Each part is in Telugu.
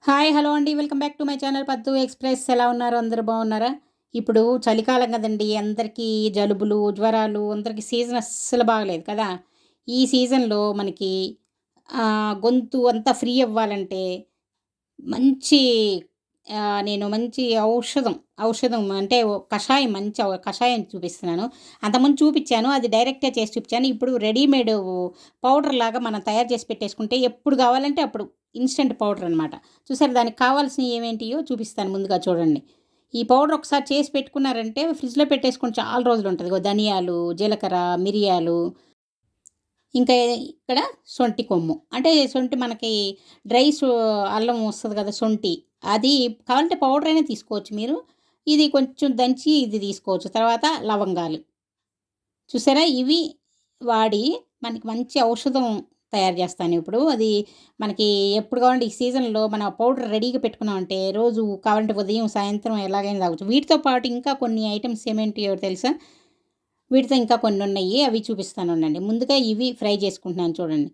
హాయ్ హలో అండి, welcome back to my channel పద్దు ఎక్స్ప్రెస్. ఎలా ఉన్నారు? అందరూ బాగున్నారా? ఇప్పుడు చలికాలం కదండి, అందరికీ జలుబులు జ్వరాలు, అందరికీ సీజన్ అస్సలు బాగలేదు కదా. ఈ సీజన్లో మనకి గొంతు అంతా ఫ్రీ అవ్వాలంటే మంచి నేను మంచి ఔషధం అంటే కషాయం, మంచి కషాయం చూపిస్తున్నాను. అంతకుముందు చూపించాను, అది డైరెక్ట్గా చేసి చూపించాను. ఇప్పుడు రెడీమేడ్ పౌడర్ లాగా మనం తయారు చేసి పెట్టేసుకుంటే ఎప్పుడు కావాలంటే అప్పుడు ఇన్స్టెంట్ పౌడర్ అనమాట. చూసారు, దానికి కావాల్సినవి ఏమేంటియో చూపిస్తాను. ముందుగా చూడండి, ఈ పౌడర్ ఒకసారి చేసి పెట్టుకున్నారంటే ఫ్రిడ్జ్లో పెట్టేసుకుని చాలా రోజులు ఉంటుంది. ధనియాలు, జీలకర్ర, మిరియాలు, ఇంకా ఇక్కడ సొంటి కొమ్ము, అంటే సొంటి మనకి డ్రై అల్లం వస్తుంది కదా, సొంటి. అది కావాలంటే పౌడర్ అయినా తీసుకోవచ్చు మీరు. ఇది కొంచెం దంచి ఇది తీసుకోవచ్చు. తర్వాత లవంగాలు, చూసారా, ఇవి వాడి మనకి మంచి ఔషధం తయారు చేస్తాను ఇప్పుడు. అది మనకి ఎప్పుడు కావాలంటే ఈ సీజన్లో మన పౌడర్ రెడీగా పెట్టుకున్నామంటే రోజు కావాలంటే ఉదయం సాయంత్రం ఎలాగైనా తాగొచ్చు. వీటితో పాటు ఇంకా కొన్ని ఐటమ్స్ ఏమేంటియో తెలుసా? వీటితో ఇంకా కొన్ని ఉన్నాయి, అవి చూపిస్తాను ఉండండి. ముందుగా ఇవి ఫ్రై చేసుకుంటున్నాను చూడండి.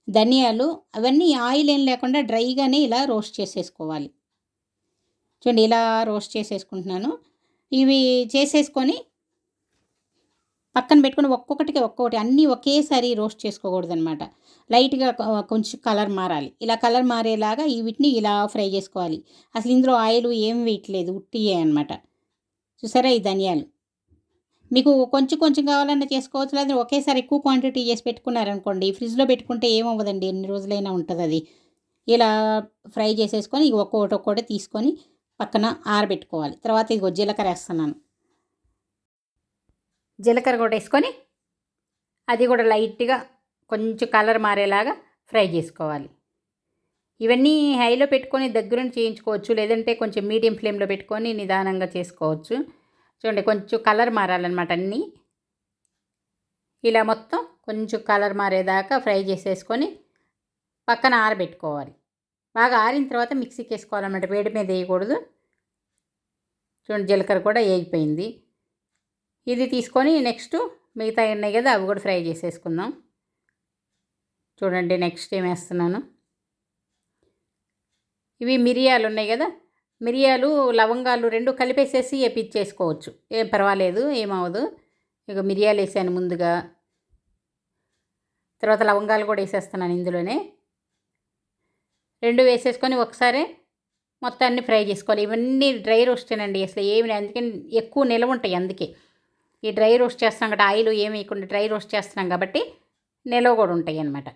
ధనియాలు అవన్నీ ఆయిల్ ఏం లేకుండా డ్రైగానే ఇలా రోస్ట్ చేసేసుకోవాలి. చూడండి, ఇలా రోస్ట్ చేసేసుకుంటున్నాను. ఇవి చేసేసుకొని పక్కన పెట్టుకొని ఒక్కొక్కటి అన్నీ ఒకేసారి రోస్ట్ చేసుకోకూడదనమాట. లైట్గా కొంచెం కలర్ మారాలి. ఇలా కలర్ మారేలాగా వీటిని ఇలా ఫ్రై చేసుకోవాలి. అసలు ఇందులో ఆయిల్ ఏం వేయట్లేదు, ఉట్టియే అనమాట. చూసారా, ఈ ధనియాలు మీకు కొంచెం కొంచెం కావాలన్నా చేసుకోవచ్చు, లేదా ఒకేసారి ఎక్కువ క్వాంటిటీ చేసి పెట్టుకున్నారనుకోండి, ఫ్రిడ్జ్లో పెట్టుకుంటే ఏమవ్వదండి, ఎన్ని రోజులైనా ఉంటుంది అది. ఇలా ఫ్రై చేసేసుకొని ఒక్కొక్కటి తీసుకొని పక్కన ఆరబెట్టుకోవాలి. తర్వాత ఇదిగో జీలకర్ర వేస్తున్నాను. జీలకర్ర కూడా వేసుకొని అది కూడా లైట్గా కొంచెం కలర్ మారేలాగా ఫ్రై చేసుకోవాలి. ఇవన్నీ హైలో పెట్టుకొని దగ్గరుండి చేయించుకోవచ్చు, లేదంటే కొంచెం మీడియం ఫ్లేమ్లో పెట్టుకొని నిదానంగా చేసుకోవచ్చు. చూడండి, కొంచెం కలర్ మారాలన్నమాట అన్నీ. ఇలా మొత్తం కొంచెం కలర్ మారేదాకా ఫ్రై చేసేసుకొని పక్కన ఆరబెట్టుకోవాలి. బాగా ఆరిన తర్వాత మిక్సీకి వేసుకోవాలన్నమాట, వేడి మీద వేయకూడదు. చూడండి, జీలకర్ర కూడా వేగిపోయింది. ఇది తీసుకొని నెక్స్ట్ మిగతా ఉన్నాయి కదా, అవి కూడా ఫ్రై చేసేసుకుందాం. చూడండి, నెక్స్ట్ ఏం వేస్తున్నాను, ఇవి మిరియాలు ఉన్నాయి కదా, మిరియాలు లవంగాలు రెండు కలిపేసేసి వేపించేసుకోవచ్చు, ఏం పర్వాలేదు, ఏమవదు. ఇక మిరియాలు వేసాను ముందుగా, తర్వాత లవంగాలు కూడా వేసేస్తున్నాను ఇందులోనే. రెండు వేసేసుకొని ఒకసారి మొత్తాన్ని ఫ్రై చేసుకోవాలి. ఇవన్నీ డ్రై రోస్టేనండి, అసలు ఏమి, అందుకని ఎక్కువ నిలవ ఉంటాయి. అందుకే ఈ డ్రై రోస్ట్ చేస్తున్నాం కాబట్టి, ఆయిల్ ఏమి వేయకుండా డ్రై రోస్ట్ చేస్తున్నాం కాబట్టి నిలవ కూడా ఉంటాయి అన్నమాట.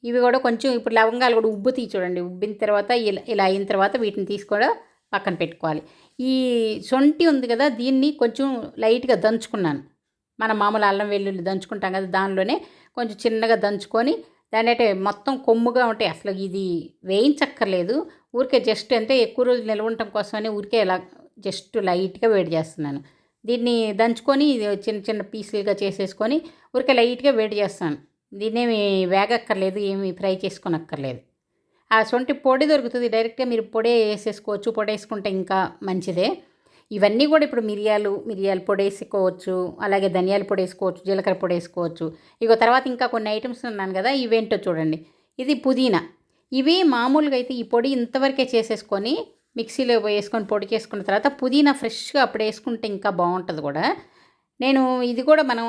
ఇవి కూడా కొంచెం ఇప్పుడు లవంగాలు కూడా ఉబ్బుతాయి చూడండి. ఉబ్బిన తర్వాత ఇలా అయిన తర్వాత వీటిని తీసుకొని పక్కన పెట్టుకోవాలి. ఈ శొంఠి ఉంది కదా, దీన్ని కొంచెం లైట్గా దంచుకున్నాను. మనం మామూలు అల్లం వెల్లుల్లి దంచుకుంటాం కదా, దానిలోనే కొంచెం చిన్నగా దంచుకొని దాన్ని అంటే మొత్తం కొమ్ముగా ఉంటాయి, అసలు ఇది వేయించక్కర్లేదు. ఊరికే జస్ట్ అంటే ఎక్కువ రోజులు నిల్వ ఉండటం కోసమని ఊరికే ఇలా జస్ట్ లైట్గా వేడి చేస్తున్నాను. దీన్ని దంచుకొని చిన్న చిన్న పీసులుగా చేసేసుకొని ఊరికే లైట్గా వేడి చేస్తాను. దీన్నేమి వేగక్కర్లేదు, ఏమి ఫ్రై చేసుకోనక్కర్లేదు. ఆ శొంఠి పొడి దొరుకుతుంది, డైరెక్ట్గా మీరు పొడి వేసేసుకోవచ్చు. పొడి వేసుకుంటే ఇంకా మంచిదే. ఇవన్నీ కూడా ఇప్పుడు మిరియాలు పొడి వేసుకోవచ్చు, అలాగే ధనియాల పొడి వేసుకోవచ్చు, జీలకర్ర పొడి వేసుకోవచ్చు. ఇగో తర్వాత ఇంకా కొన్ని ఐటమ్స్ ఉన్నాను కదా, ఇవేంటో చూడండి. ఇది పుదీనా. ఇవి మామూలుగా అయితే ఈ పొడి ఇంతవరకే చేసేసుకొని మిక్సీలో వేసుకొని పొడి చేసుకున్న తర్వాత పుదీనా ఫ్రెష్గా అప్పుడు వేసుకుంటే ఇంకా బాగుంటుంది కూడా. నేను ఇది కూడా మనం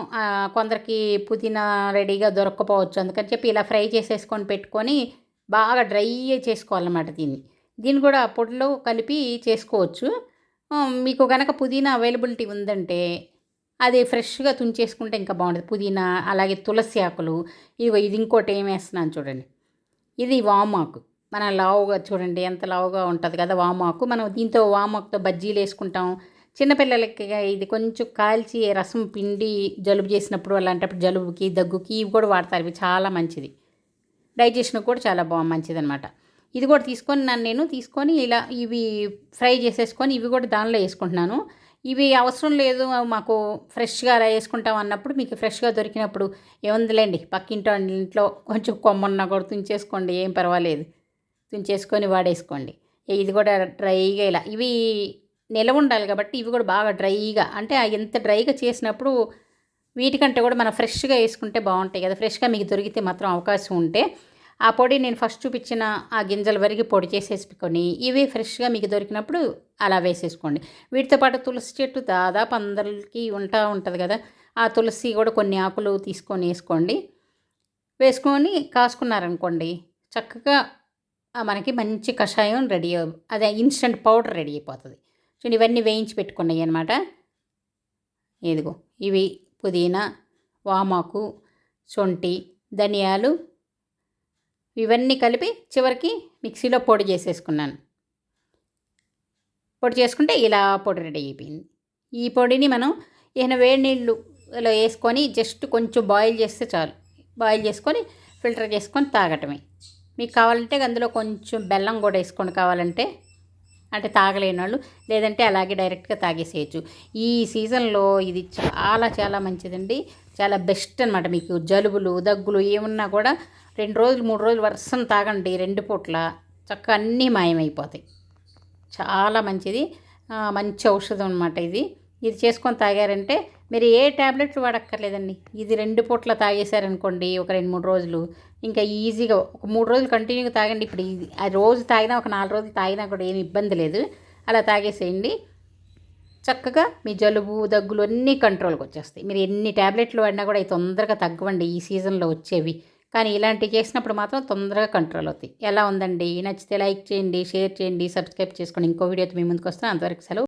కొందరికి పుదీనా రెడీగా దొరక్కపోవచ్చు, అందుకని చెప్పి ఇలా ఫ్రై చేసేసుకొని పెట్టుకొని బాగా డ్రై చేసుకోవాలన్నమాట. దీన్ని కూడా పొడిలో కలిపి చేసుకోవచ్చు. మీకు కనుక పుదీనా అవైలబిలిటీ ఉందంటే అది ఫ్రెష్గా తుంచేసుకుంటే ఇంకా బాగుంటుంది. పుదీనా, అలాగే తులసి ఆకులు. ఇది ఇంకోటి ఏం వేస్తున్నాను చూడండి, ఇది వామాకు. మన లావుగా చూడండి, ఎంత లావుగా ఉంటుంది కదా వామాకు. మనం దీంతో వామాకుతో బజ్జీలు వేసుకుంటాం. చిన్నపిల్లలకి ఇది కొంచెం కాల్చి రసం పిండి జలుబు చేసినప్పుడు, అలాంటప్పుడు జలుబుకి దగ్గుకి ఇవి కూడా వాడతారు. ఇవి చాలా మంచిది, డైజెషన్ కూడా చాలా మంచిది అనమాట. ఇది కూడా నేను తీసుకొని ఇలా ఇవి ఫ్రై చేసేసుకొని ఇవి కూడా దానిలో వేసుకుంటున్నాను. ఇవి అవసరం లేదు మాకు ఫ్రెష్గా అలా వేసుకుంటాం అన్నప్పుడు, మీకు ఫ్రెష్గా దొరికినప్పుడు ఏముందిలేండి, ఇంట్లో కొంచెం కొమ్మన్నా కూడా తుంచేసుకోండి, ఏం పర్వాలేదు, తుంచేసుకొని వాడేసుకోండి. ఇది కూడా డ్రైగా ఇలా ఇవి నిలవ ఉండాలి కాబట్టి ఇవి కూడా బాగా డ్రైగా, అంటే ఎంత డ్రైగా చేసినప్పుడు వీటికంటే కూడా మనం ఫ్రెష్గా వేసుకుంటే బాగుంటాయి కదా. ఫ్రెష్గా మీకు దొరికితే మాత్రం అవకాశం ఉంటే ఆ పొడి నేను ఫస్ట్ చూపించిన ఆ గింజల వరకు పొడి చేసేసుకొని ఇవి ఫ్రెష్గా మీకు దొరికినప్పుడు అలా వేసేసుకోండి. వీటితో పాటు తులసి చెట్టు దాదాపు అందరికి ఉంటుంది కదా, ఆ తులసి కూడా కొన్ని ఆకులు తీసుకొని వేసుకోండి. వేసుకొని కాసుకున్నారనుకోండి చక్కగా మనకి మంచి కషాయం రెడీ అదే ఇన్స్టెంట్ పౌడర్ రెడీ అయిపోతుంది. చూడండి ఇవన్నీ వేయించి పెట్టుకున్నాయి అనమాట. ఇదిగో ఇవి పుదీనా, వామాకు, శొంఠి, ధనియాలు ఇవన్నీ కలిపి చివరికి మిక్సీలో పొడి చేసేసుకున్నాను. పొడి చేసుకుంటే ఇలా పొడి రెడీ అయిపోయింది. ఈ పొడిని మనం ఏమైనా వేడి నీళ్ళులో వేసుకొని జస్ట్ కొంచెం బాయిల్ చేస్తే చాలు. బాయిల్ చేసుకొని ఫిల్టర్ చేసుకొని తాగటమే. మీకు కావాలంటే అందులో కొంచెం బెల్లం కూడా వేసుకొని కావాలంటే, అంటే తాగలేని వాళ్ళు, లేదంటే అలాగే డైరెక్ట్గా తాగేసేయచ్చు. ఈ సీజన్లో ఇది చాలా చాలా మంచిదండి. చాలా బెస్ట్ అనమాట. మీకు జలుబులు దగ్గులు ఏమున్నా కూడా 2 రోజులు 3 రోజులు వర్షం తాగండి, 2 పూట్ల చక్కగా అన్నీ మాయమైపోతాయి. చాలా మంచిది, మంచి ఔషధం అనమాట ఇది. ఇది చేసుకొని తాగారంటే మీరు ఏ ట్యాబ్లెట్లు వాడక్కర్లేదండి. ఇది 2 పూట్ల తాగేశారనుకోండి ఒక 2-3 రోజులు, ఇంకా ఈజీగా ఒక 3 రోజులు కంటిన్యూగా తాగండి. ఇప్పుడు ఇది ఆ రోజు తాగినా ఒక 4 రోజులు తాగినా కూడా ఏమి ఇబ్బంది లేదు. అలా తాగేసేయండి. చక్కగా మీ జలుబు దగ్గులు అన్నీ కంట్రోల్కి వచ్చేస్తాయి. మీరు ఎన్ని ట్యాబ్లెట్లు వాడినా కూడా అవి తొందరగా తగ్గవండి ఈ సీజన్లో వచ్చేవి. కానీ ఇలాంటివి చేసినప్పుడు మాత్రం తొందరగా కంట్రోల్ అవుతాయి. ఎలా ఉందండి? నచ్చితే లైక్ చేయండి, షేర్ చేయండి, సబ్స్క్రైబ్ చేసుకోండి. ఇంకో వీడియోతో మీ ముందుకు వస్తాను. అంతవరకు సెలవు.